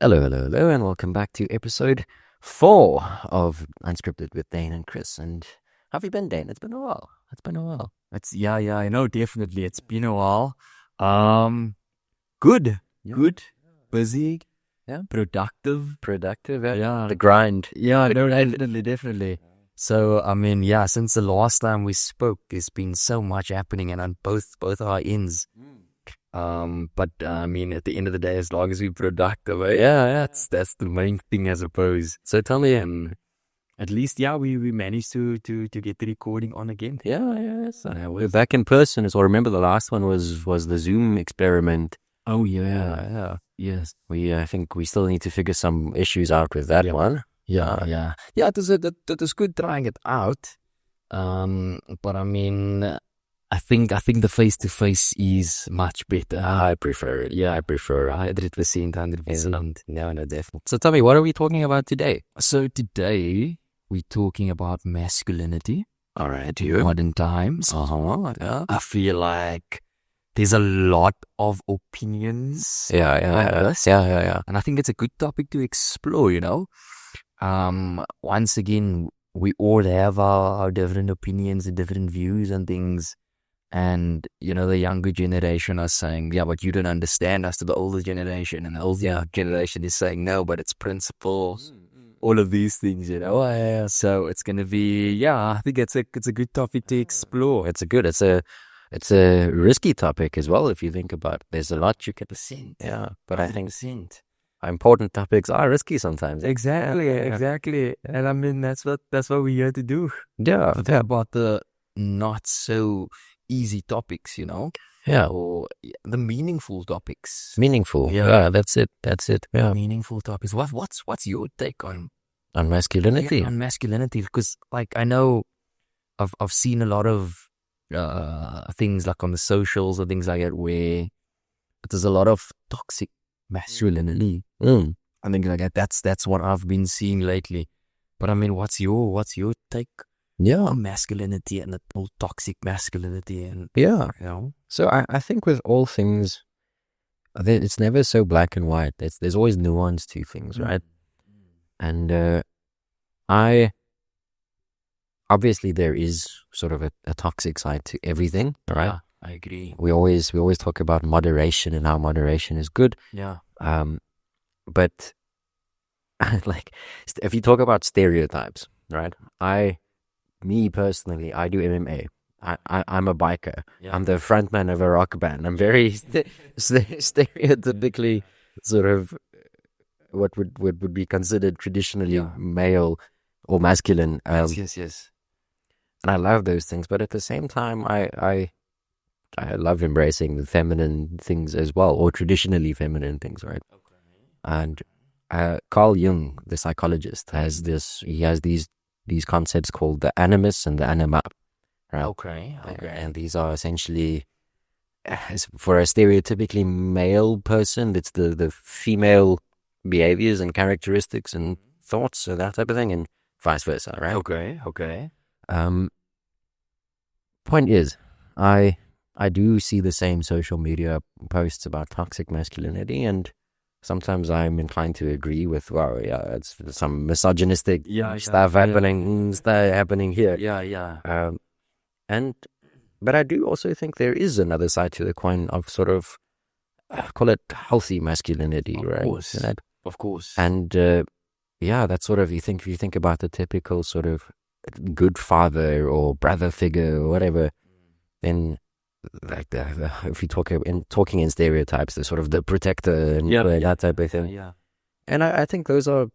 Hello, and welcome back to episode 4 of Unscripted with Dane and Chris. And how have you been, Dane? It's been a while. I know, definitely. It's been a while. Good, Yeah. good, busy, Yeah. productive. Yeah, The grind. yeah, no, definitely. So, since the last time we spoke, there's been so much happening, and on both our ends. But at the end of the day, as long as we're productive, that's the main thing, I suppose. So tell me, At least, we managed to get the recording on again. we're back in person as well. Remember the last one was the Zoom experiment. Oh yeah. Yes. I think we still need to figure some issues out with that one. Yeah. It was good trying it out. But I think the face to face is much better. I prefer it. Yeah, I prefer 100%. No, definitely. So tell me, what are we talking about today? So today we're talking about masculinity. All right, Modern times. Yeah. I feel like there's a lot of opinions. Yeah. And I think it's a good topic to explore, Once again, we all have our different opinions and different views and things. And, the younger generation are saying, yeah, but you don't understand us, to the older generation. And the older generation is saying, no, but it's principles. All of these things, So it's going to be, I think it's a good topic to explore. It's a risky topic as well, if you think about it. There's a lot you can... Yeah, but I think important topics are risky sometimes. Exactly. And that's what we're here to do. Yeah. About the not so easy topics, Yeah. Or the meaningful topics. Meaningful. Yeah. That's it. Yeah. Meaningful topics. What's your take on masculinity? Yeah, on masculinity, because I know I've seen a lot of things like on the socials or things like that where there's a lot of toxic masculinity. I think like that's what I've been seeing lately. But what's your take? Yeah. Masculinity and the whole toxic masculinity and So I think with all things, it's never so black and white. There's always nuance to things, right? And obviously there is sort of a toxic side to everything, right? Yeah, I agree. We always talk about moderation and how moderation is good. Yeah. But like if you talk about stereotypes, right? Me personally, I do MMA. I'm a biker. Yeah. I'm the frontman of a rock band. I'm very stereotypically sort of what would be considered traditionally male or masculine. Yes. And I love those things, but at the same time, I love embracing the feminine things as well, or traditionally feminine things, right? Okay. And Carl Jung, the psychologist, has these concepts called the animus and the anima. Right? Okay. And these are essentially, for a stereotypically male person, it's the female behaviors and characteristics and thoughts and that type of thing, and vice versa, right? Okay. Point is, I do see the same social media posts about toxic masculinity, and sometimes I'm inclined to agree with, it's some misogynistic stuff happening here. Yeah. But I do also think there is another side to the coin of sort of, call it healthy masculinity, right? Of course. And that's sort of, if you think about the typical sort of good father or brother figure or whatever, then like if we talking in stereotypes, the sort of the protector and that type of thing. Yeah. And I think those are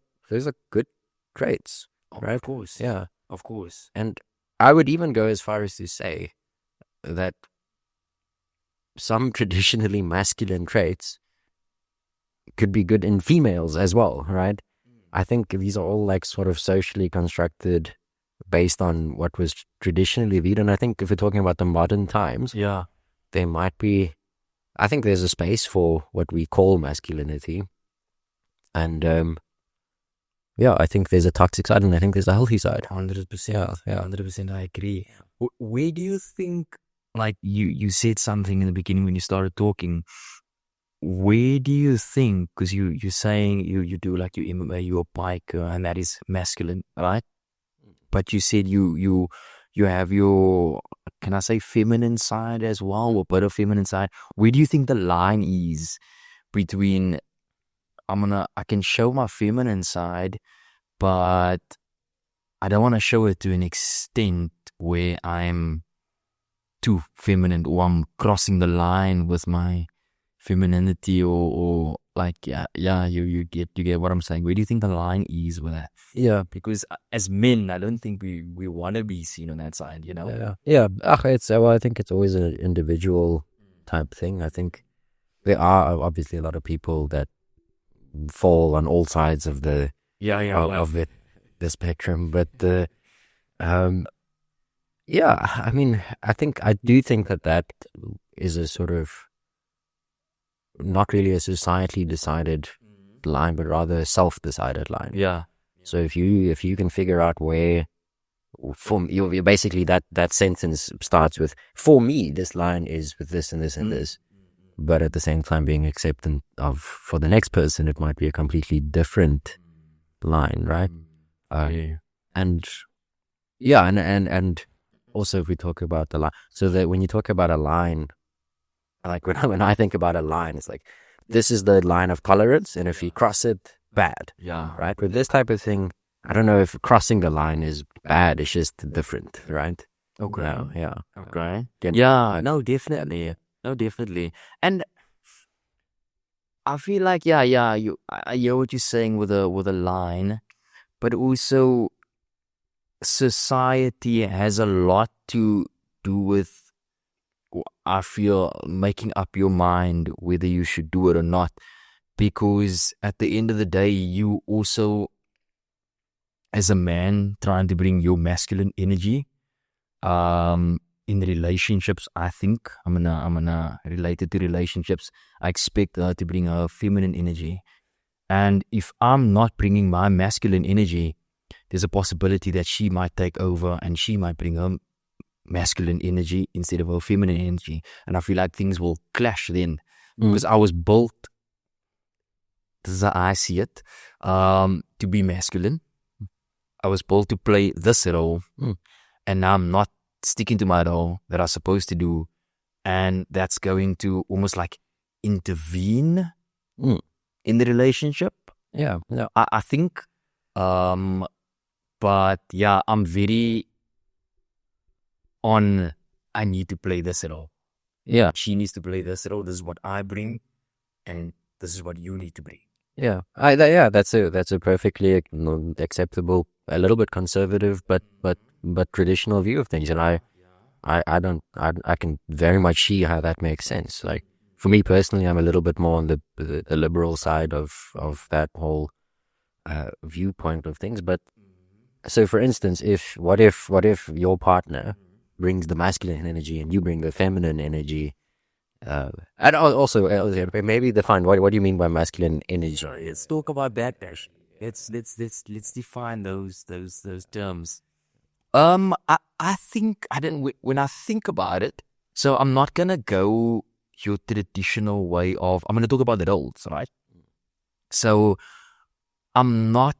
good traits, right? Of course. Yeah. Of course. And I would even go as far as to say that some traditionally masculine traits could be good in females as well, right? I think these are all like sort of socially constructed based on what was traditionally viewed. And I think if we're talking about the modern times, there might be, I think there's a space for what we call masculinity. And I think there's a toxic side and I think there's a healthy side. 100%. Yeah, 100%. I agree. Where do you think, like you said something in the beginning when you started talking where do you think, because you're saying you do like your MMA, you're a biker, and that is masculine, right? But you said you have your, can I say, feminine side as well, or better feminine side. Where do you think the line is between I can show my feminine side, but I don't want to show it to an extent where I'm too feminine or I'm crossing the line with my femininity, or like, you get what I'm saying. Where do you think the line is with that? Yeah. Because as men, I don't think we want to be seen on that side, you know? Yeah. I think it's always an individual type thing. I think there are obviously a lot of people that fall on all sides of the the spectrum, but I mean, I do think that is a sort of not really a societally decided line, but rather a self-decided line. Yeah. So if you can figure out where, for you basically that sentence starts with, for me this line is with this and this and this, but at the same time being acceptant of, for the next person it might be a completely different line, right? And also if we talk about the line, so that when you talk about a line, like when I think about a line, it's like, this is the line of tolerance, and if you cross it, bad. Yeah. Right? With this type of thing, I don't know if crossing the line is bad. It's just different, right? Okay. Yeah. Okay. Again, Yeah. No, definitely. No, definitely. And I feel like, I hear what you're saying with a line, but also society has a lot to do with, I feel, making up your mind whether you should do it or not. Because at the end of the day, you also, as a man, trying to bring your masculine energy in relationships. I think I'm gonna relate it to relationships. I expect her to bring her feminine energy, and if I'm not bringing my masculine energy, there's a possibility that she might take over and she might bring her masculine energy instead of her feminine energy, and I feel like things will clash then. Because I was built, this is how I see it, to be masculine. I was built to play this role, and now I'm not sticking to my role that I'm supposed to do, and that's going to almost like intervene in the relationship. Yeah. I think, but yeah, I'm very on, I need to play this role. Yeah. She needs to play this role. This is what I bring, and this is what you need to bring. Yeah. That's a perfectly acceptable, a little bit conservative, but traditional view of things, and I can very much see how that makes sense. Like, for me personally, I'm a little bit more on the liberal side of that whole viewpoint of things. But so, for instance, what if your partner brings the masculine energy and you bring the feminine energy? And also maybe define what do you mean by masculine energy? Let's talk about backlash. Let's define those terms. I think when I think about it. So I'm not gonna go your traditional way of. I'm gonna talk about the roles, right? So I'm not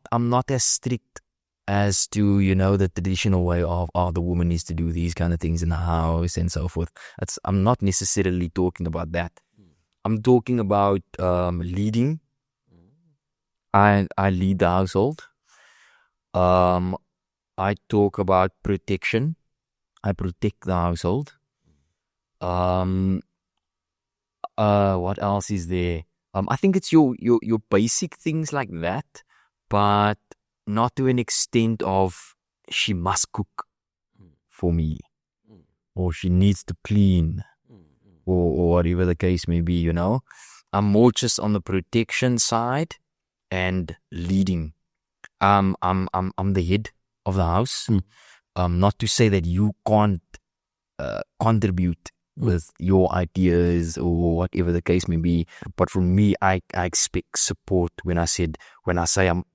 as strict as to, the traditional way of, the woman needs to do these kind of things in the house and so forth. I'm not necessarily talking about that. I'm talking about leading. I lead the household. I talk about protection. I protect the household. What else is there? I think it's your basic things like that, but not to an extent of she must cook for me, or she needs to clean, or whatever the case may be. I'm more just on the protection side and leading. I'm the head of the house. Not to say that you can't contribute with your ideas or whatever the case may be, but for me, I expect support when I say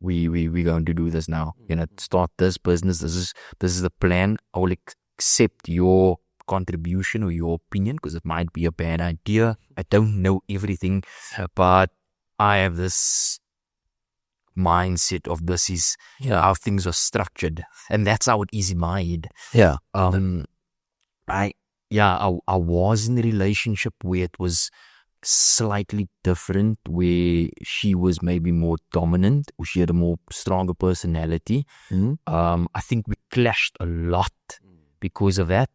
we're going to do this now. Start this business. This is the plan. I will accept your contribution or your opinion, because it might be a bad idea. I don't know everything, but I have this mindset of this is how things are structured, and that's how it is in my head. Yeah. I was in a relationship where it was slightly different, where she was maybe more dominant, or she had a more stronger personality. I think we clashed a lot because of that.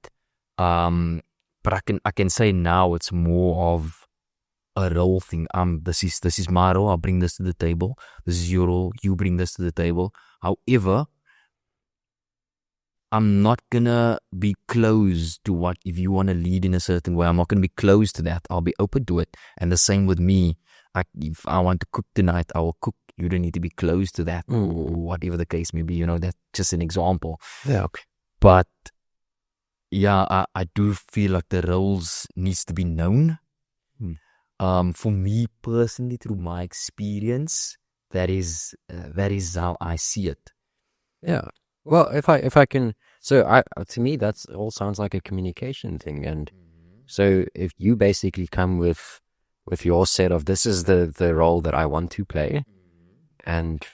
But I can say now it's more of a role thing. This is my role. I'll bring this to the table. This is your role. You bring this to the table. However, I'm not gonna be close to what, if you want to lead in a certain way, I'm not gonna be close to that. I'll be open to it. And the same with me. If I want to cook tonight, I will cook. You don't need to be close to that, or whatever the case may be. That's just an example. Yeah. Okay. But yeah, I do feel like the roles needs to be known. For me personally, through my experience, that is how I see it. Yeah. Well, if I can, so to me that's all sounds like a communication thing, and so if you basically come with your set of, this is the role that I want to play, and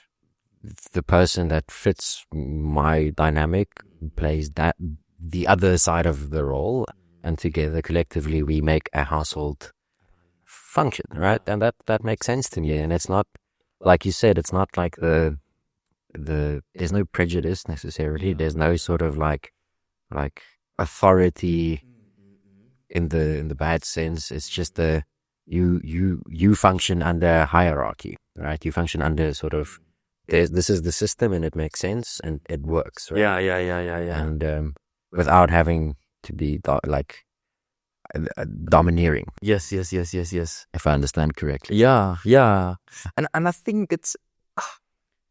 the person that fits my dynamic plays that the other side of the role, and together collectively we make a household function, right? And that makes sense to me. And it's not, like you said, it's not like there's no prejudice necessarily. There's no sort of like authority in the bad sense. It's just you function under hierarchy, right? You function under sort of, this is the system and it makes sense and it works, right? Yeah. And without having to be domineering. Yes. If I understand correctly. Yeah. And I think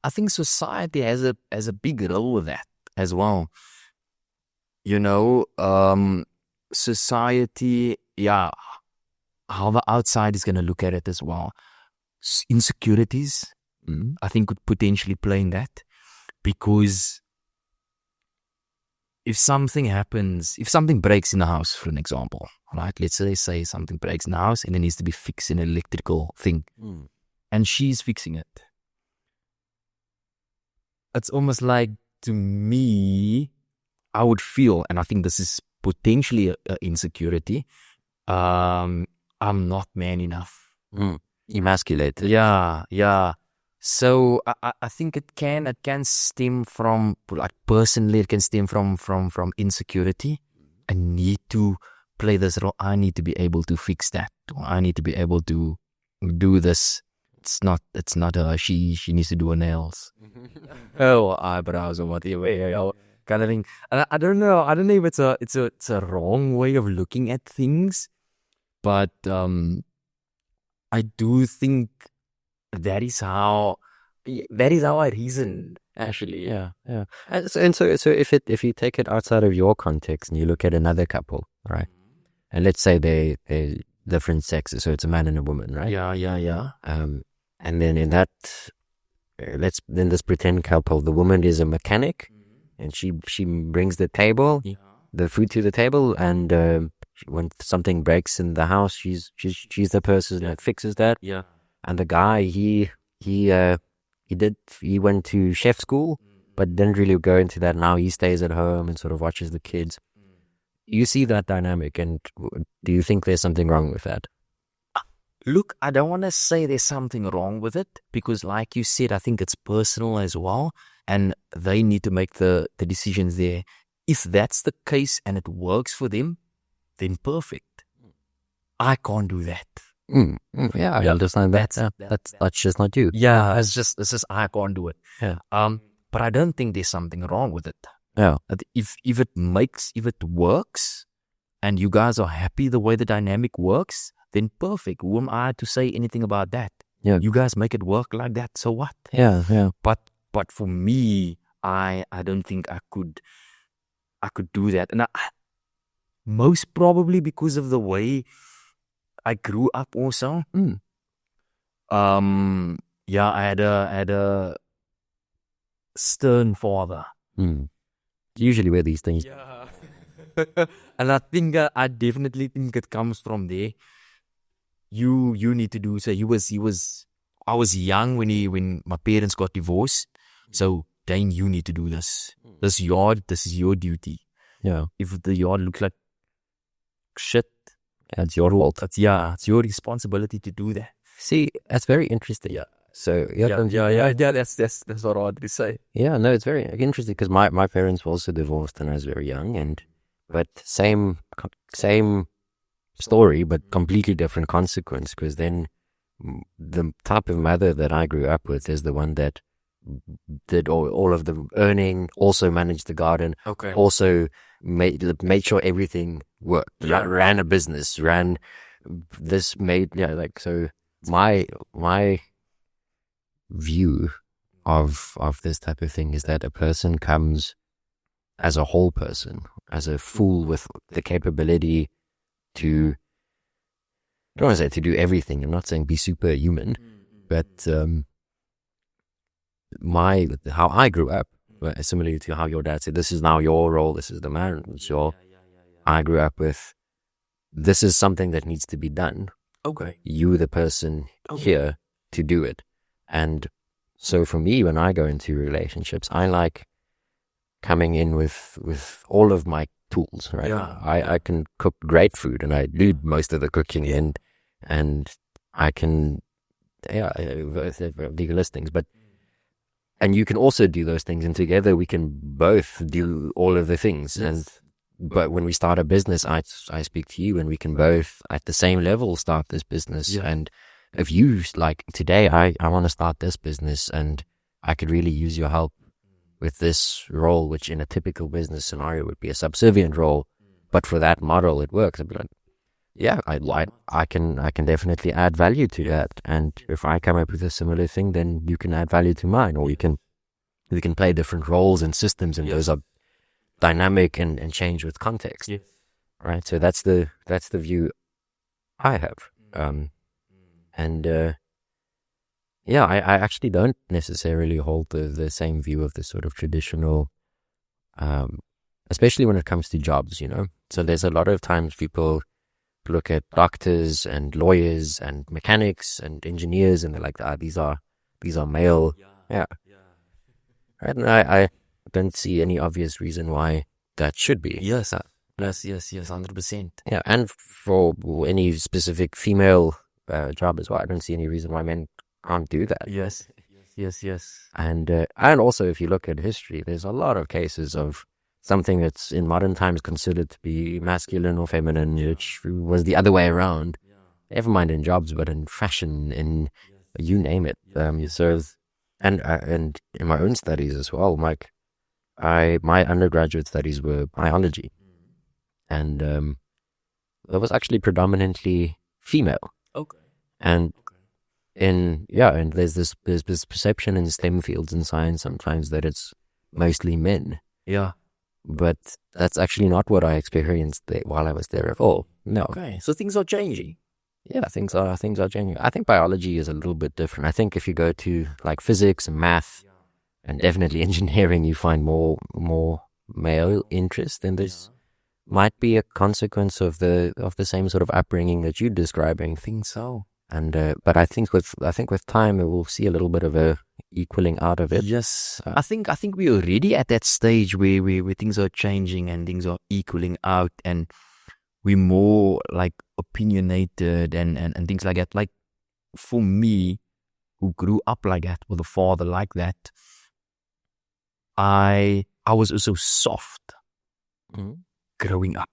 I think society has a big role with that as well. Society, how the outside is going to look at it as well. Insecurities, I think, could potentially play in that, because if something happens, if something breaks in the house, for an example, right? Let's say something breaks in the house and it needs to be fixed, an electrical thing, and she's fixing it. It's almost like, to me, I would feel, and I think this is potentially an insecurity, I'm not man enough. Emasculated. Yeah. So I think it can stem from, like, personally, it can stem from insecurity. I need to play this role. I need to be able to fix that. I need to be able to do this. It's not she needs to do her nails. Eyebrows or whatever. Kind of thing. And I don't know if it's a wrong way of looking at things, but I do think that is how I reason, actually. Yeah. And so if you take it outside of your context and you look at another couple, right? And let's say they're different sexes, so it's a man and a woman, right? Yeah. And then in that, let's pretend couple, the woman is a mechanic, and she brings the food to the table, and when something breaks in the house, she's the person that fixes that. Yeah. And the guy, he went to chef school, but didn't really go into that. Now he stays at home and sort of watches the kids. You see that dynamic, and do you think there's something wrong with that? Look, I don't want to say there's something wrong with it, because, like you said, I think it's personal as well, and they need to make the decisions there. If that's the case and it works for them, then perfect. I can't do that. Yeah, I understand that. That's just not you. Yeah, it's just I can't do it. Yeah. But I don't think there's something wrong with it. Yeah. If it works, and you guys are happy the way the dynamic works, then perfect. Who am I to say anything about that? Yeah. You guys make it work like that, so what? Yeah. But for me, I don't think I could do that. And most probably because of the way I grew up also. I had a stern father. Usually where these things. Yeah. And I definitely think it comes from there. You need to do so. I was young when my parents got divorced. So Dane, you need to do this. This is your duty. Yeah. If the yard looks like shit, It's your fault. it's your responsibility to do that. See, that's very interesting. Yeah. So That's what I wanted to say. yeah, no, it's very interesting because my parents were also divorced when I was very young, but same story, but completely different consequence. Because then the type of mother that I grew up with is the one that did all of the earning, also managed the garden, Okay. also made sure everything worked, Yeah. ran a business, ran this, like, so my view of this type of thing is that a person comes as a whole person, as a fool with the capability to, I don't want to say to do everything. I'm not saying be superhuman, but how I grew up, similarly to how your dad said, this is now your role, this is the man's role. I grew up with, this is something that needs to be done. Okay. You, the person here, to do it. And so for me, when I go into relationships, I like coming in with all of my tools, right? Yeah. I can cook great food, and I do most of the cooking, and I can, legal things, but, and you can also do those things, and together we can both do all of the things. But when we start a business, I speak to you, and we can both at the same level start this business. Yeah. And if you, like today, I want to start this business, and I could really use your help with this role, which in a typical business scenario would be a subservient role, but for that model it works. I'd be like, yeah, I can definitely add value to that. And if I come up with a similar thing, then you can add value to mine, or we can play different roles and systems, and those are dynamic and change with context. Yes. Right. So that's the view I have. I actually don't necessarily hold the same view of the sort of traditional, especially when it comes to jobs, So there's a lot of times people look at doctors and lawyers and mechanics and engineers, and they're like, these are male. Yeah. Right. And I don't see any obvious reason why that should be. Yes. Yes, 100%. Yeah. And for any specific female job as well, I don't see any reason why men can't do that. Yes. And also, if you look at history, there's a lot of cases of something that's in modern times considered to be masculine or feminine, which was the other way around. Never mind in jobs, but in fashion, in you name it. And in my own studies as well, Mike, my undergraduate studies were biology, and that was actually predominantly female. Okay. And and there's this perception in STEM fields in science sometimes that it's mostly men. Yeah. But that's actually not what I experienced while I was there at all. No. Okay. So things are changing. Yeah, things are changing. I think biology is a little bit different. I think if you go to like physics and math and definitely engineering, you find more male interest in this. Might be a consequence of the same sort of upbringing that you're describing. I think so. And but I think with time we will see a little bit of a equaling out of it. Yes, I think we're already at that stage where things are changing and things are equaling out, and we're more like opinionated and things like that. Like for me, who grew up like that with a father like that, I was also soft growing up.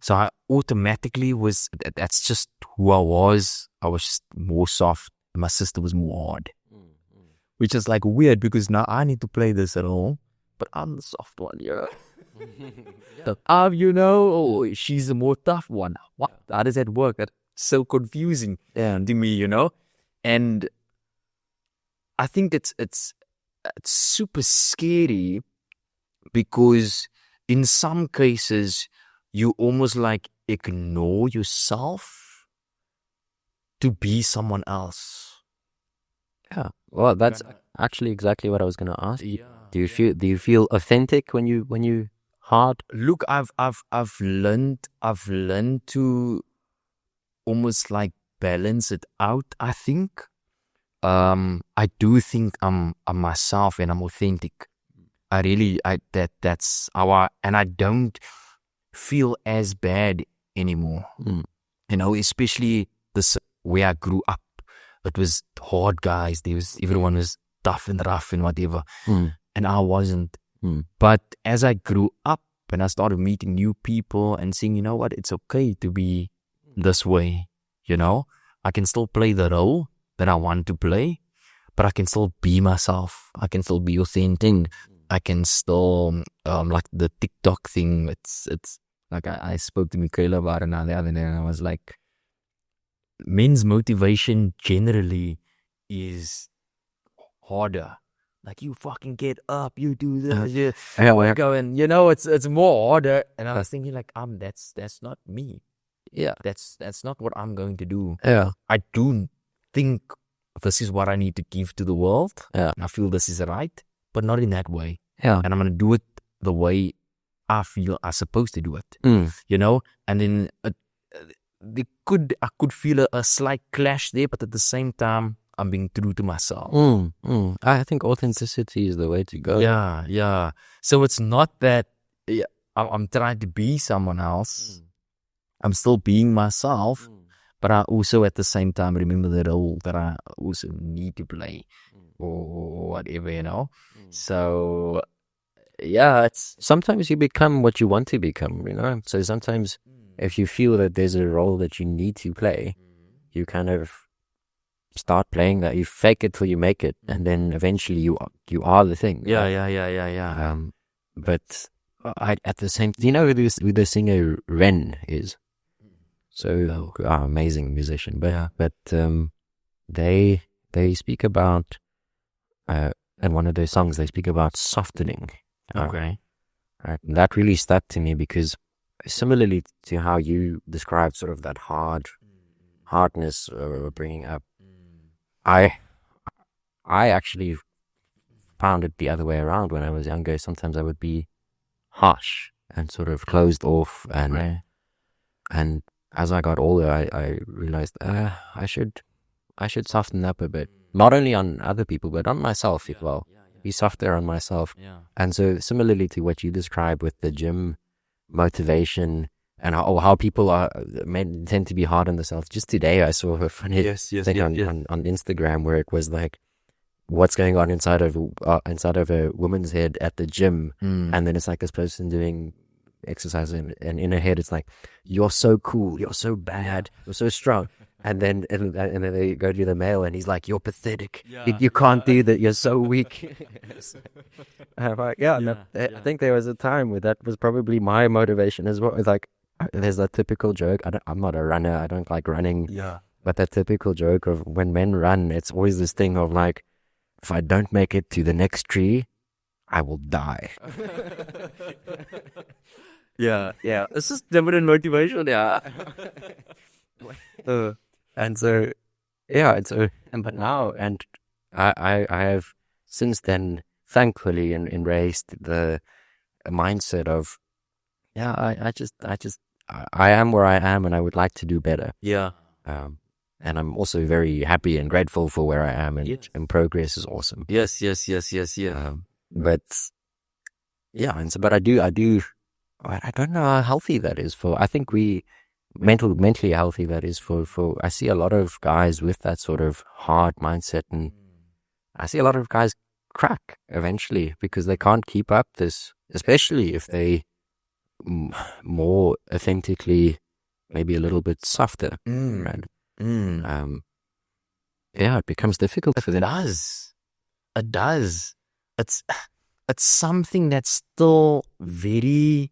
So I automatically was, that's just who I was. I was more soft. My sister was more hard. Which is like weird because now I need to play this at home, but I'm the soft one, yeah. She's the more tough one. What? How does that work? That's so confusing to me, And I think it's super scary because in some cases, you almost like ignore yourself to be someone else. Yeah. Well, that's actually exactly what I was going to ask you. Do you feel authentic when you hard? Look, I've learned to almost like balance it out, I think. I do think I'm myself and I'm authentic. That's and I don't feel as bad anymore. You know, especially this where I grew up. It was hard, guys. Everyone was tough and rough and whatever. And I wasn't. But as I grew up and I started meeting new people and seeing, you know what, it's okay to be this way. You know, I can still play the role that I want to play, but I can still be myself. I can still be authentic. I can still, like the TikTok thing. It's like I spoke to Michaela about it now the other day, and I was like, men's motivation generally is harder. Like, you fucking get up, you do this, you go, and you know it's more harder. And I was thinking like, that's not me. Yeah, that's not what I'm going to do. Yeah, I do think this is what I need to give to the world. Yeah, I feel this is right, but not in that way. Yeah, and I'm going to do it the way I feel I'm supposed to do it. You know, and then I could feel a slight clash there, but at the same time, I'm being true to myself. I think authenticity is the way to go. Yeah. So it's not that I'm trying to be someone else. I'm still being myself, but I also at the same time remember the role that I also need to play or whatever, you know. So yeah, it's sometimes you become what you want to become, you know. So sometimes if you feel that there's a role that you need to play, you kind of start playing that. You fake it till you make it, and then eventually you are the thing. Yeah. But I at the same, you know who the singer Ren is? So amazing musician, but they speak about in one of their songs they speak about softening. Okay. Right, and that really stuck to me because similarly to how you described sort of that hardness bringing up, I actually found it the other way around when I was younger. Sometimes I would be harsh and sort of closed off, and as I got older, I realized I should soften up a bit, not only on other people but on myself as well. Be softer on myself. And so similarly to what you described with the gym motivation and how people tend to be hard on themselves. Just today I saw a funny thing on Instagram where it was like, what's going on inside of a woman's head at the gym, and then it's like this person doing exercise and in her head it's like, you're so cool, you're so bad, you're so strong. And then they go to the male and he's like, you're pathetic. You can't do that. You're so weak. I'm like, I think there was a time where that was probably my motivation as well. It's like, there's that typical joke. I'm not a runner. I don't like running. But that typical joke of when men run, it's always this thing of like, if I don't make it to the next tree, I will die. Yeah. This is different motivation. And so, but now, and I have since then thankfully embraced the mindset of, I am where I am and I would like to do better. And I'm also very happy and grateful for where I am, and progress is awesome. Yes. But I don't know how healthy that is I think mentally healthy that is for I see a lot of guys with that sort of hard mindset, and I see a lot of guys crack eventually because they can't keep up this, especially if they more authentically, maybe a little bit softer, right? It becomes difficult for them. It does. It's something that's still very,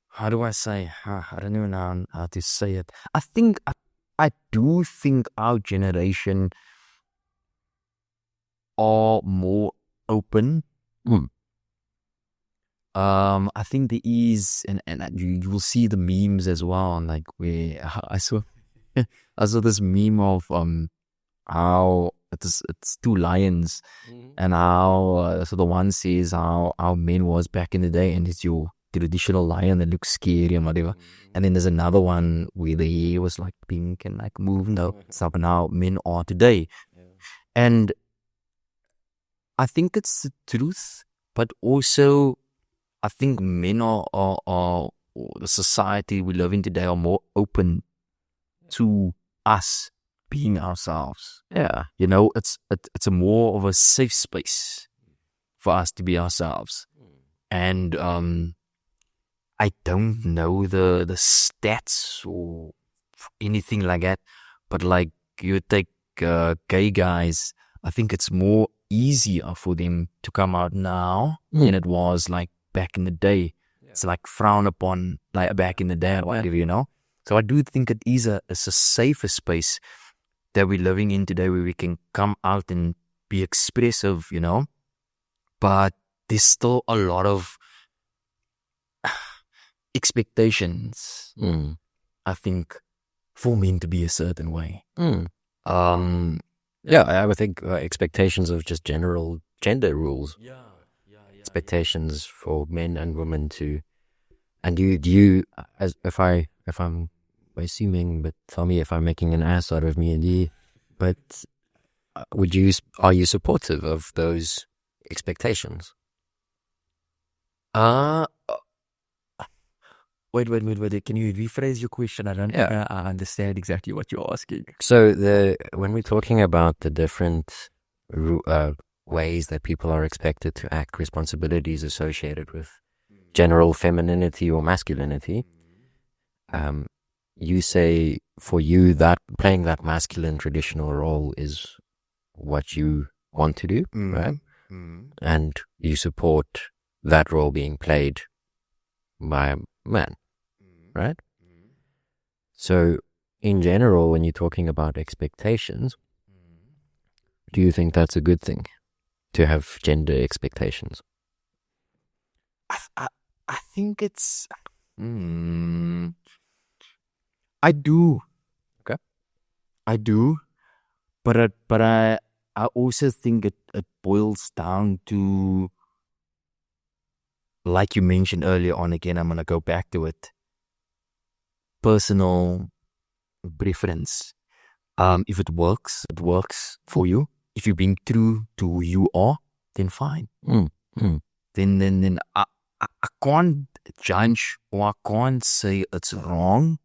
how do I say? I don't even know how to say it. I do think our generation are more open. I think there is, and you will see the memes as well. And like I saw this meme of how it's two lions, and how so the one says how men was back in the day, and it's your traditional lion that looks scary and whatever. And then there's another one where the hair was like pink and like moving up stuff, and how men are today. And I think it's the truth, but also I think men are or the society we live in today are more open to us being ourselves. Yeah. You know, it's a more of a safe space for us to be ourselves. And I don't know the stats or anything like that, but like you take gay guys, I think it's more easier for them to come out now than it was like back in the day. It's like frowned upon like back in the day or whatever, you know. So I do think it's a safer space that we're living in today, where we can come out and be expressive, you know. But there's still a lot of expectations, I think, for men to be a certain way. Yeah, I would think expectations of just general gender rules. Expectations for men and women to, and do you, as if I'm assuming, but tell me if I'm making an ass out of me and you, but are you supportive of those expectations? Wait. Can you rephrase your question? I don't think I understand exactly what you're asking. So when we're talking about the different ways that people are expected to act, responsibilities associated with general femininity or masculinity, you say for you that playing that masculine traditional role is what you want to do, right? And you support that role being played by a man, right? So in general, when you're talking about expectations, do you think that's a good thing to have gender expectations? I think it's I do. Okay. I do. But I also think it boils down to, like you mentioned earlier on, again, I'm going to go back to it, personal preference. If it works for you. If you're being true to who you are, then fine. Then I can't judge, or I can't say it's wrong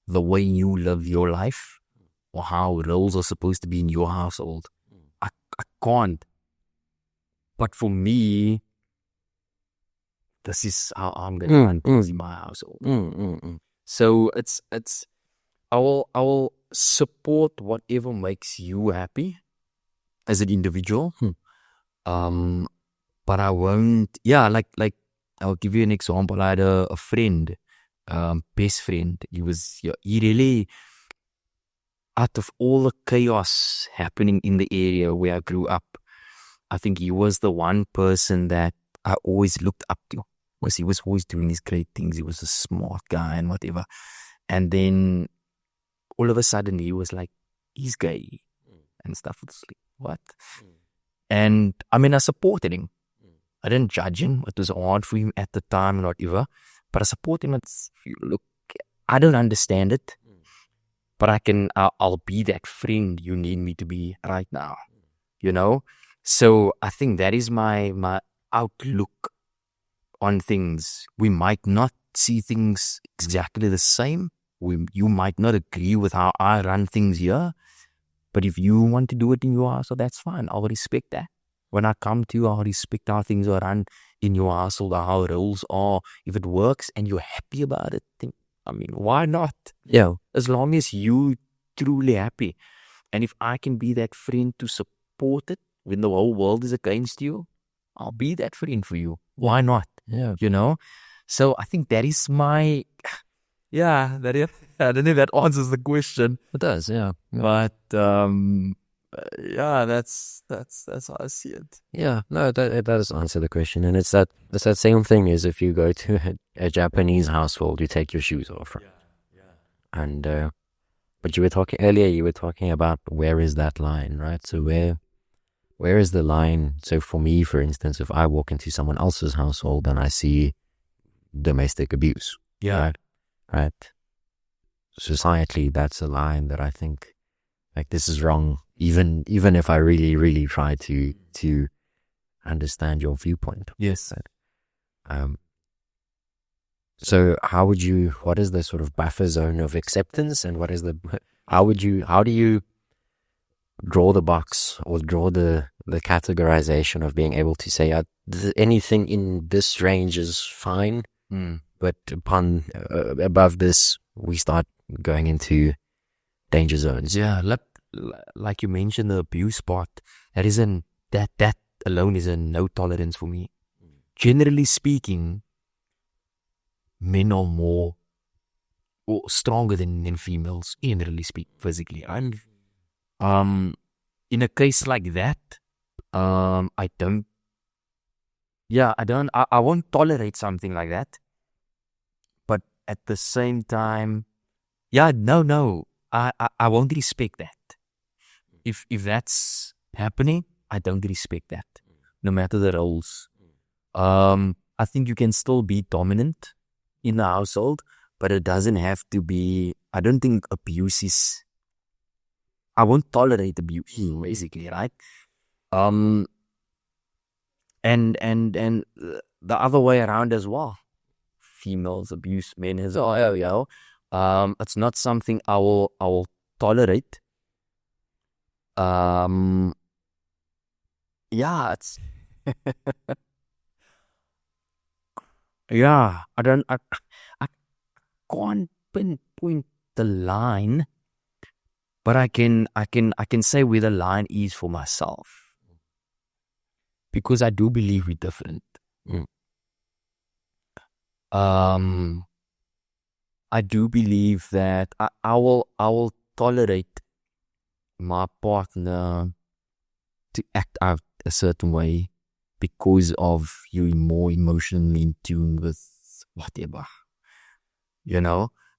the way you live your life or how roles are supposed to be in your household. I can't. But for me, this is how I'm going to run things in my household. So it's I will support whatever makes you happy as an individual. But I won't. Yeah, like I'll give you an example. I had a friend, best friend. He really, out of all the chaos happening in the area where I grew up, I think he was the one person that I always looked up to. He was always doing these great things. He was a smart guy and whatever. And then all of a sudden he was like, he's gay and stuff. It's like, what? And I mean, I supported him. I didn't judge him. It was hard for him at the time and whatever. But I support him. Look, I don't understand it. But I'll be that friend you need me to be right now. You know? So I think that is my outlook on things. We might not see things exactly the same. You might not agree with how I run things here. But if you want to do it in your house, so that's fine. I'll respect that. When I come to you, I'll respect how things are run in your household, how roles are. If it works and you're happy about it, then, I mean, why not? Yeah. As long as you truly happy. And if I can be that friend to support it when the whole world is against you, I'll be that friend for you. Why not? Yeah. You know? So I think that is my... Yeah, I don't know if that answers the question. It does, yeah. But yeah, that's how I see it. Yeah, no, it does answer the question, and it's that same thing as if you go to a Japanese household, you take your shoes off, right? And But you were talking earlier. You were talking about where is that line, right? So where is the line? So for me, for instance, if I walk into someone else's household and I see domestic abuse, Yeah. right? Societally, that's a line that I think like this is wrong. Even if I really, really try to understand your viewpoint. Yes. Um. So what is the sort of buffer zone of acceptance, and how do you draw the box or draw the categorization of being able to say anything in this range is fine, but upon above this we start going into danger zones. Yeah, like you mentioned, the abuse part, that alone is a no tolerance for me. Generally speaking, men are more or stronger than females, generally speaking, physically. And in a case like that, I won't tolerate something like that. But at the same time, no, I won't respect that. If that's happening, I don't respect that, no matter the roles. I think you can still be dominant in the household, but it doesn't have to be. I don't think abuse is. I won't tolerate abuse, basically, right? And the other way around as well. Females abuse men as well. It's not something I will tolerate. It's yeah. I can't pinpoint the line, but I can say where the line is for myself, because I do believe we're different. I do believe that I will tolerate my partner to act out a certain way because of you're more emotionally in tune with whatever,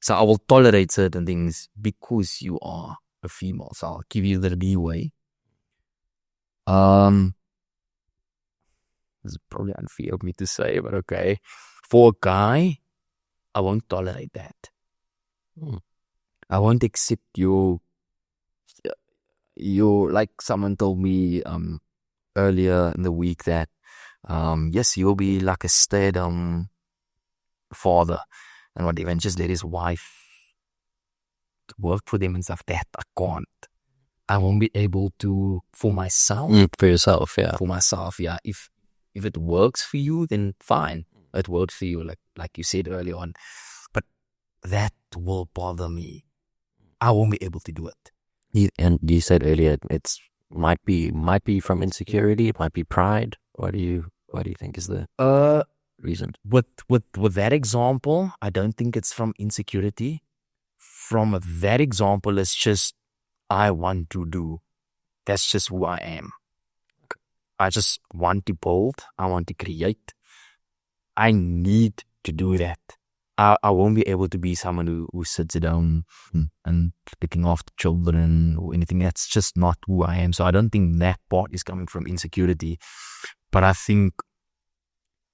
So I will tolerate certain things because you are a female. So I'll give you the leeway. This is probably unfair of me to say, but okay. For a guy, I won't tolerate that. I won't accept you like someone told me earlier in the week that yes, you'll be like a stay-at-home father and whatever, and just let his wife work for them and stuff. That I can't. I won't be able to for myself. For yourself, yeah. For myself, yeah. If it works for you, then fine. It works for you, like you said earlier on. But that will bother me. I won't be able to do it. And you said earlier it's might be from insecurity, it might be pride. What do you think is the reason? With that example, I don't think it's from insecurity. From that example, it's just I want to do. That's just who I am. I just want to build. I want to create. I need to do that. I won't be able to be someone who sits down and looking after children or anything. That's just not who I am. So I don't think that part is coming from insecurity. But I think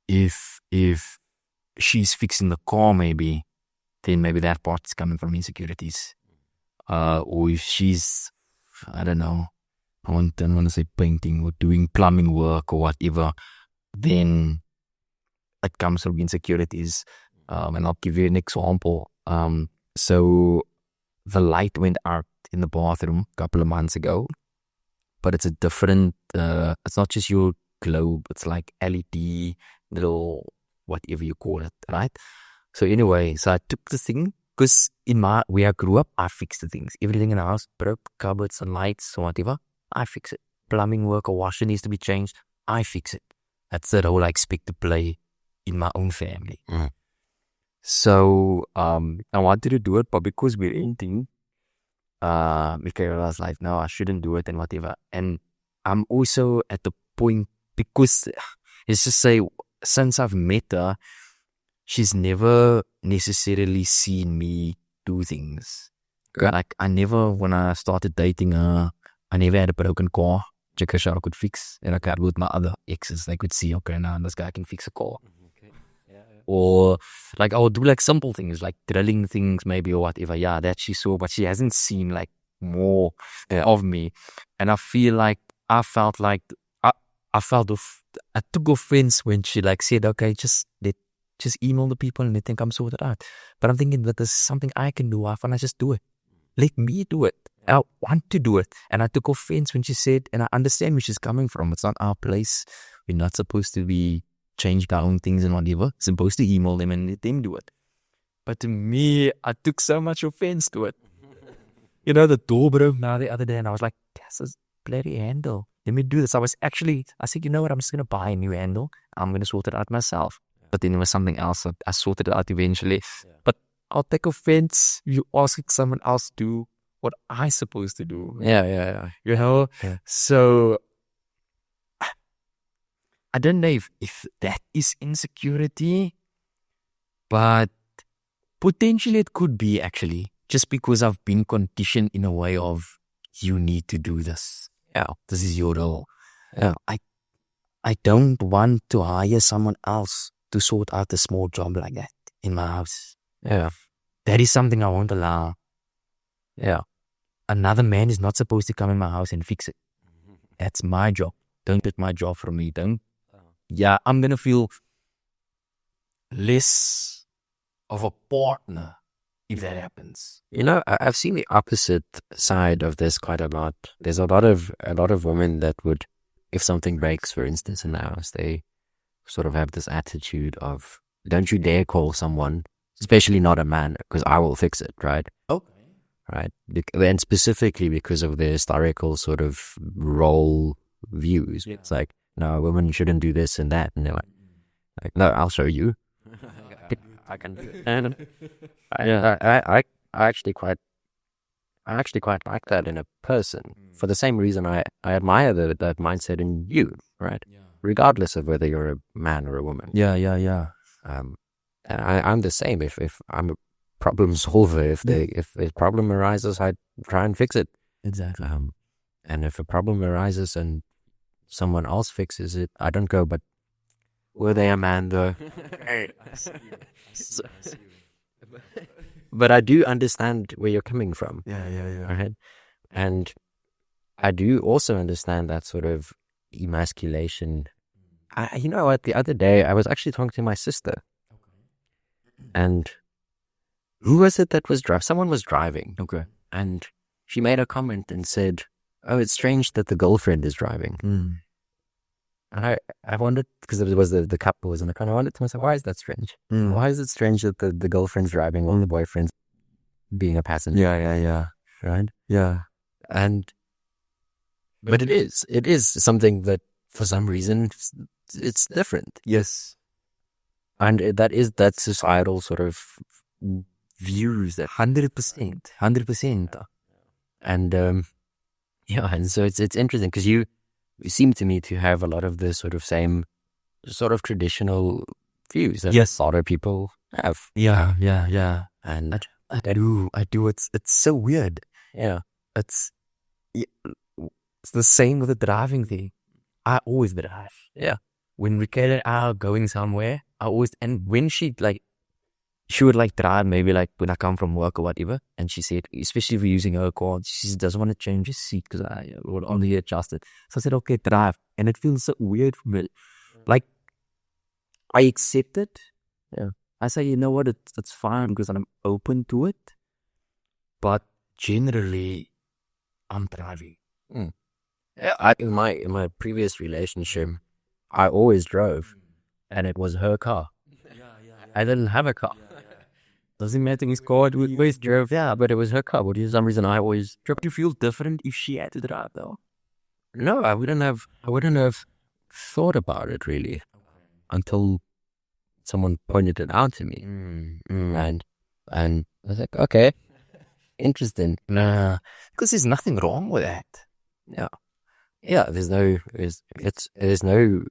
if she's fixing the car, maybe that part is coming from insecurities. Or if she's, I don't know, I don't want to say painting or doing plumbing work or whatever, then it comes from insecurities. And I'll give you an example. So the light went out in the bathroom a couple of months ago, but it's a different, it's not just your globe, it's like LED, little, whatever you call it, right? So anyway, so I took the thing, because where I grew up, I fixed the things. Everything in the house, broke, cupboards and lights or whatever, I fix it. Plumbing work or washer needs to be changed, I fix it. That's the role I expect to play in my own family. So I wanted to do it, but because we're renting, Michaela was like, no, I shouldn't do it and whatever. And I'm also at the point, because let's just say, since I've met her, she's never necessarily seen me do things. Like, I never, when I started dating her, I never had a broken car. Because I could fix, and I had with my other exes, they could see, okay, now this guy can fix a car. Okay. Yeah. Or like I would do like simple things, like drilling things maybe or whatever. Yeah, that she saw, but she hasn't seen like more of me. And I feel like I felt like I took offense when she like said, okay, just email the people and they think I'm sorted out. But I'm thinking that this is something I can do. Why can't I just do it? Let me do it. I want to do it. And I took offense when she said, and I understand where she's coming from. It's not our place. We're not supposed to be changing our own things and whatever. We're supposed to email them and let them do it. But to me, I took so much offense to it. You know, the door broke now the other day and I was like, that's a bloody handle. Let me do this. I said, you know what? I'm just going to buy a new handle. I'm going to sort it out myself. But then there was something else. I sorted it out eventually. Yeah. But I'll take offense. You asking someone else to do what I supposed to do. Yeah. You know? Yeah. So I don't know if that is insecurity, but potentially it could be actually. Just because I've been conditioned in a way of you need to do this. Yeah, this is your role. Yeah, I don't want to hire someone else to sort out a small job like that in my house. Yeah. That is something I won't allow. Yeah. Another man is not supposed to come in my house and fix it. That's my job. Don't take my job from me. Don't. Yeah, I'm going to feel less of a partner if that happens. You know, I've seen the opposite side of this quite a lot. There's a lot of women that would, if something breaks, for instance, in the house, they sort of have this attitude of, don't you dare call someone, especially not a man, because I will fix it, right? Okay. Right? And specifically because of the historical sort of role views. Yeah. It's like, no, women shouldn't do this and that. And they're like, no, I'll show you. I can do it. And I actually quite like that in a person for the same reason I admire that mindset in you, right? Yeah. Regardless of whether you're a man or a woman. Yeah. And I'm the same. If I'm a problem solver, if a problem arises, I try and fix it. Exactly. And if a problem arises and someone else fixes it, I don't go, but were they a man though? I see you. But I do understand where you're coming from. Yeah. Right? And I do also understand that sort of emasculation. You know what? The other day, I was actually talking to my sister. And who was it that was driving? Someone was driving. Okay. And she made a comment and said, oh, it's strange that the girlfriend is driving. And I wondered, because it was the couple was in the car, I wondered to myself, why is that strange? Why is it strange that the girlfriend's driving while the boyfriend's being a passenger? Yeah. Right? Yeah. But it is something that for some reason it's different. Yes. And that societal sort of views that 100%. And and so it's interesting because you seem to me to have a lot of the sort of same sort of traditional views that a lot of people have. Yeah. And I do. It's so weird. Yeah. It's the same with the driving thing. I always drive. Yeah. When Riccardo and I are going somewhere, and when she would like drive, maybe like when I come from work or whatever, and she said, especially if we're using her car, she doesn't want to change the seat because I would only adjust it. So I said, okay, drive. And it feels so weird for me. Like, I accept it. Yeah. I say, you know what, it's fine because I'm open to it. But generally, I'm driving. Yeah, in my previous relationship, I always drove, and it was her car. I didn't have a car. Doesn't matter his car, we always drove. Yeah, but it was her car. But for some reason, I always drove. Would you feel different if she had to drive, though? No, I wouldn't have thought about it really until someone pointed it out to me, and I was like, okay, interesting. Nah, because there's nothing wrong with that. Yeah. There's no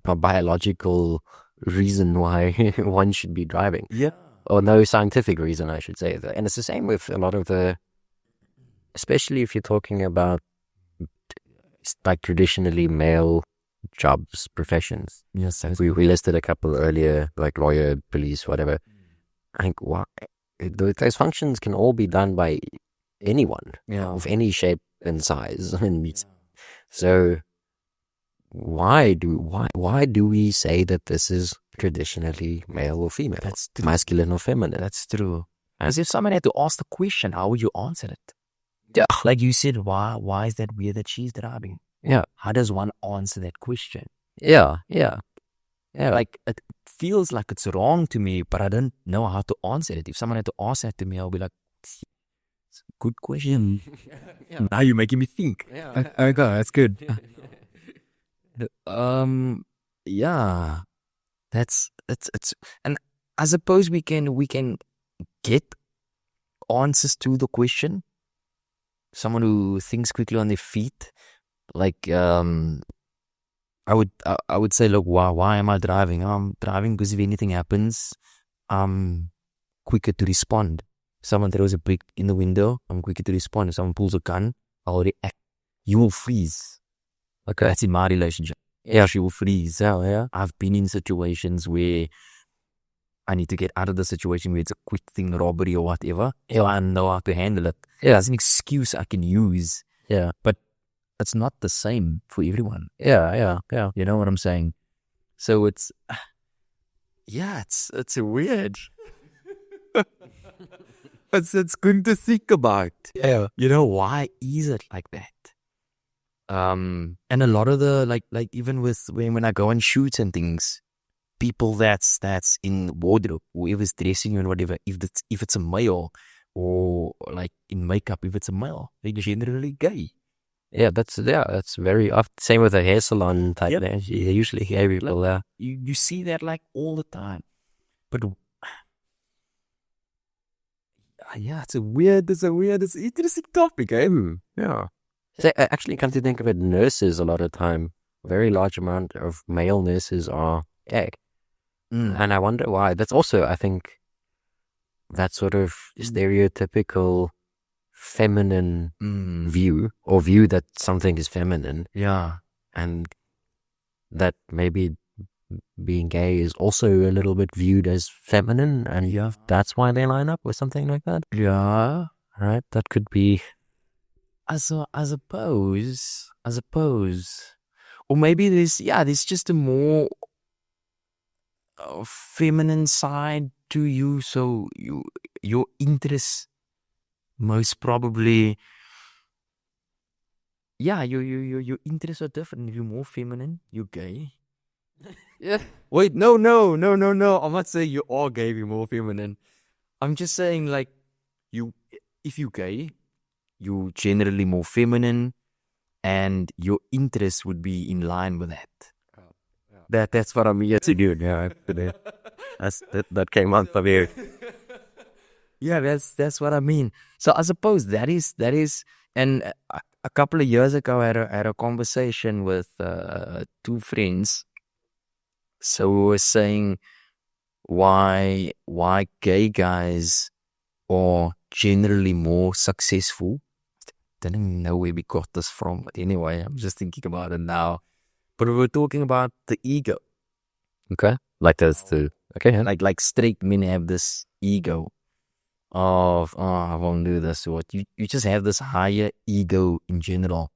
biological reason why one should be driving. Yeah. Or no scientific reason, I should say. And it's the same with a lot of the especially if you're talking about like traditionally male jobs, professions. Yes, We listed a couple earlier, like lawyer, police, whatever. I think those functions can all be done by anyone of any shape and size. So why do we say that this is traditionally male or female? That's true. Masculine or feminine? That's true. Because if someone had to ask the question, how would you answer it? Yeah. Like you said, why is that weird that she's driving? Yeah. How does one answer that question? Yeah. Like it feels like it's wrong to me, but I don't know how to answer it. If someone had to ask that to me, I'll be like, it's a good question. Now you're making me think. Okay, that's good. Yeah, it's and I suppose we can get answers to the question. Someone who thinks quickly on their feet, like I would say, look, why am I driving? I'm driving because if anything happens, I'm quicker to respond. Someone throws a brick in the window, I'm quicker to respond. If someone pulls a gun, I'll react. You will freeze. Okay. That's in my relationship. Yeah. She will freeze. Yeah. I've been in situations where I need to get out of the situation where it's a quick thing, robbery or whatever. Yeah. I know how to handle it. Yeah. That's an excuse I can use. Yeah. But it's not the same for everyone. Yeah. You know what I'm saying? So it's weird. It's good to think about. Yeah. You know, why is it like that? And a lot of the like even with when I go on shoots and things, people that's in wardrobe, whoever's dressing you and whatever, if it's a male or like in makeup, if it's a male, they're generally gay. Yeah, that's very often. Same with a hair salon type. Yep. They're usually gay people there. You see that like all the time. But yeah, it's an interesting topic, eh? Yeah. So, actually, come to think of it, nurses a lot of time, very large amount of male nurses are gay. And I wonder why. That's also, I think, that sort of stereotypical feminine view, or view that something is feminine. Yeah. And that maybe being gay is also a little bit viewed as feminine, and that's why they line up with something like that. Yeah. Right? That could be. I suppose, or maybe there's just a more feminine side to you. So your interests most probably, your interests are different. If you're more feminine, you're gay. Yeah. Wait, no. I'm not saying you are gay if you're more feminine. I'm just saying like if you're gay, you're generally more feminine, and your interests would be in line with that. That's what I'm here to do. Yeah, that came out from you. Yeah, that's what I mean. So I suppose that is, and a couple of years ago, I had a conversation with two friends. So we were saying why gay guys are generally more successful. Didn't even know where we got this from, but anyway, I'm just thinking about it now. But we were talking about the ego. Okay, like those two. Okay, like straight men have this ego of I won't do this or what. You just have this higher ego in general,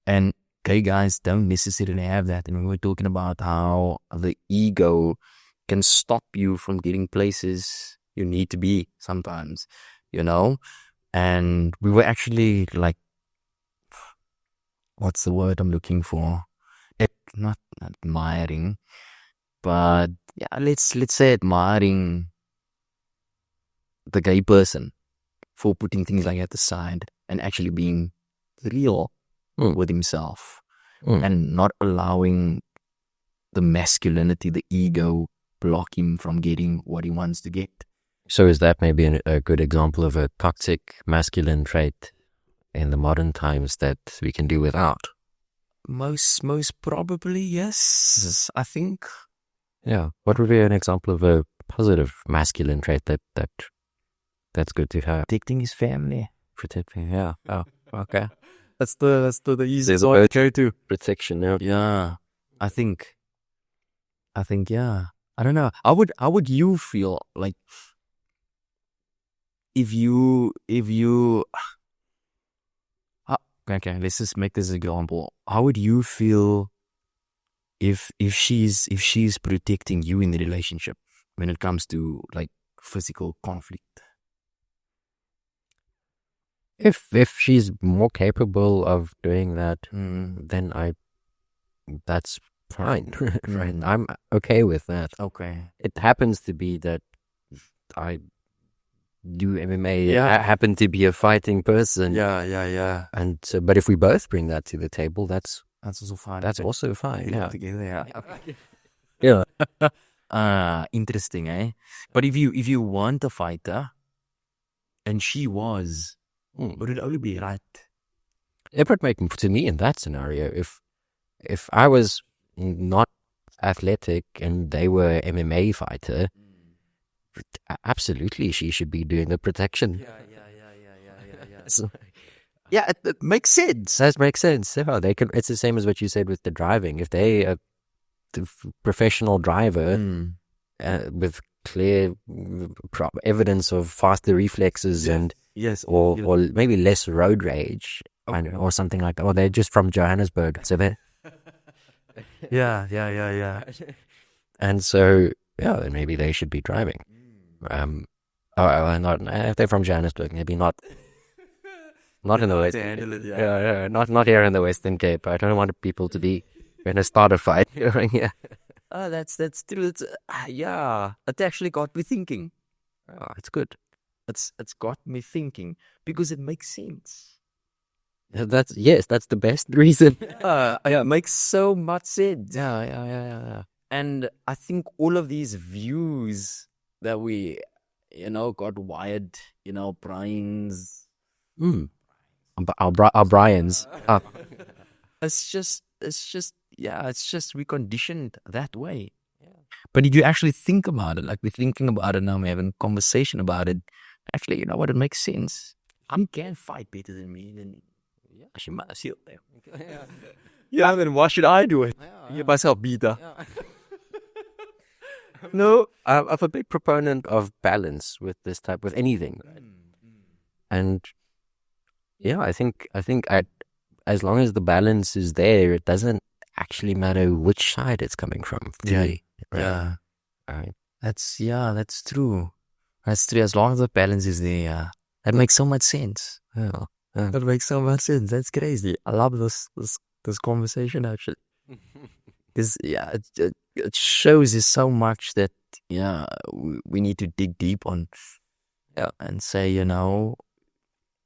and gay guys don't necessarily have that. And we were talking about how the ego can stop you from getting places you need to be sometimes, you know. And we were actually like, what's the word I'm looking for? Not admiring, but yeah, let's say admiring the gay person for putting things like that aside and actually being real with himself and not allowing the masculinity, the ego, block him from getting what he wants to get. So is that maybe a good example of a toxic masculine trait in the modern times that we can do without? Most probably, yes. I think. Yeah. What would be an example of a positive masculine trait that's good to have? Protecting his family. protecting. Yeah. Oh, okay. That's the easiest a one to word. go to. Protection. Yeah. Yeah, I think, yeah. I don't know. How would you feel like if you, okay, let's just make this example. How would you feel if she's protecting you in the relationship when it comes to like physical conflict? If she's more capable of doing that, then that's fine. Right. I'm okay with that. Okay. It happens to be that I do MMA. Yeah. I happen to be a fighting person. Yeah. And so, but if we both bring that to the table, that's also fine. That's also fine. Yeah. Together, yeah. Yeah. Interesting, eh? But if you want a fighter, and she was, would it only be right? It would make, to me, in that scenario, if I was not athletic and they were MMA fighter, absolutely she should be doing the protection. Yeah. Yeah, it makes sense. That makes sense. Yeah, they can. It's the same as what you said with the driving. If they are the professional driver with clear evidence of faster reflexes and or maybe less road rage or something like that, or they're just from Johannesburg, so they Yeah. and so then maybe they should be driving. Not if they're from Johannesburg, maybe not in the West. Yeah, not here in the Western Cape. I don't want people to be going to start a fight. Yeah. Oh, that's true. It's, it actually got me thinking. It's good. It's got me thinking because it makes sense. That's the best reason. It makes so much sense. Yeah. And I think all of these views that we, got wired, Brian's. Our Brian's. It's just we conditioned that way. Yeah. But did you actually think about it? Like we're thinking about it now, we're having a conversation about it. Actually, you know what? It makes sense. You can fight better than me. Then she must heal there. Yeah, then why should I do it? Get myself beater. No, I'm a big proponent of balance with anything. Right? And I think as long as the balance is there, it doesn't actually matter which side it's coming from. Right. Yeah. Right. That's true. That's true. As long as the balance is there, that makes so much sense. Yeah. That makes so much sense. That's crazy. I love this conversation actually. Because it shows us so much that we need to dig deep on. Yeah. And say,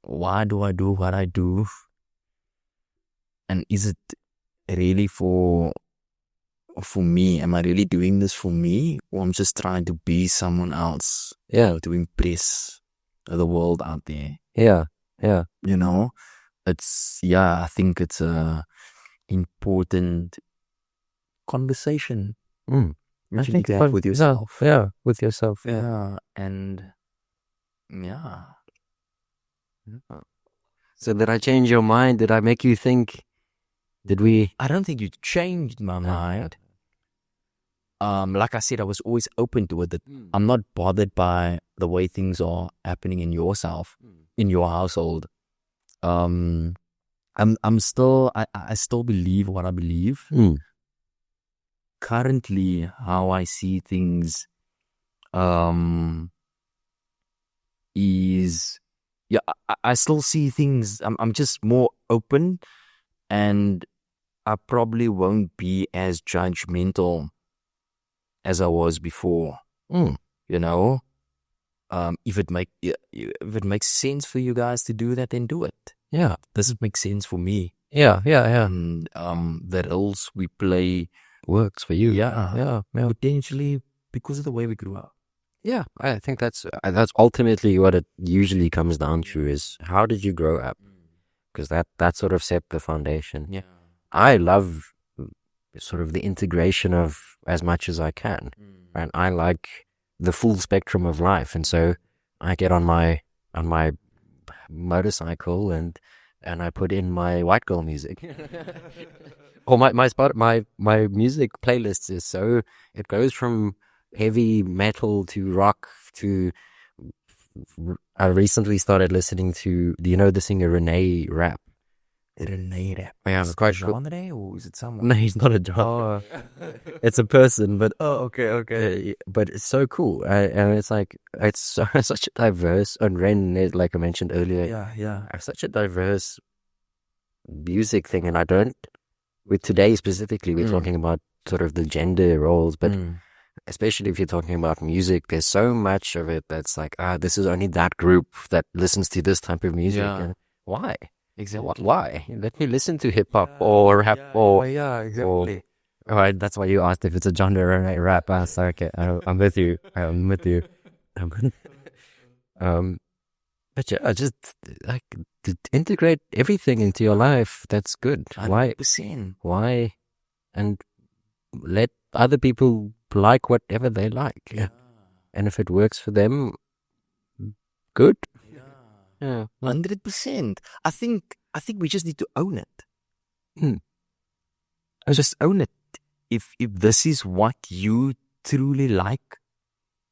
why do I do what I do? And is it really for me? Am I really doing this for me? Or I'm just trying to be someone else? Yeah. To impress the world out there. Yeah. It's, I think it's a important conversation. I think that with yourself. Yeah, with yourself. Yeah. And So did I change your mind? Did I make you think? Did we? I don't think you changed my mind. Like I said, I was always open to it. That I'm not bothered by the way things are happening in yourself, in your household. I'm still, I still believe what I believe. Currently, how I see things, is, I still see things. I'm just more open, and I probably won't be as judgmental as I was before. If it makes sense for you guys to do that, then do it. Yeah, this makes sense for me. Yeah. And the roles we play works for you. Yeah. Potentially because of the way we grew up. Yeah, I think that's ultimately what it usually comes down to is how did you grow up? Because that sort of set the foundation. Yeah, I love sort of the integration of as much as I can, and I like the full spectrum of life, and so I get on my motorcycle and I put in my white girl music. Or my music playlist is so, it goes from heavy metal to rock to, I recently started listening to, do you know the singer Renee Rapp? Renee Rapp. Yeah, Is it's it quite a cool. genre or is it someone? No, he's not a genre. Oh, It's a person, but okay. but it's so cool. And it's like, it's so, such a diverse, and Ren, like I mentioned earlier, Yeah. such a diverse music thing. And I don't, with today specifically, we're talking about sort of the gender roles, but especially if you're talking about music, there's so much of it that's like, this is only that group that listens to this type of music. Yeah. And why? Exactly. Why? Let me listen to hip hop or rap or yeah, exactly. all right, that's why you asked if it's a genre or a rap. So okay, I'm with you. I'm with you. But yeah, just like to integrate everything into your life. That's good. 100%. Why? And let other people like whatever they like. Yeah. And if it works for them, good. Yeah. 100%. I think we just need to own it. Just own it. If this is what you truly like,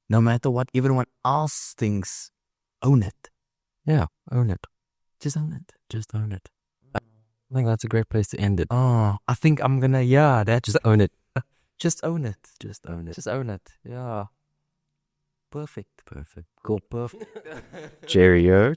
no matter what everyone else thinks, own it. Yeah, own it. Just own it. Just own it. I think that's a great place to end it. Oh, I think I'm gonna, Just own it. just own it. Just own it. Just own it. Yeah. Perfect. Perfect. Cool. Perfect. Cheerio.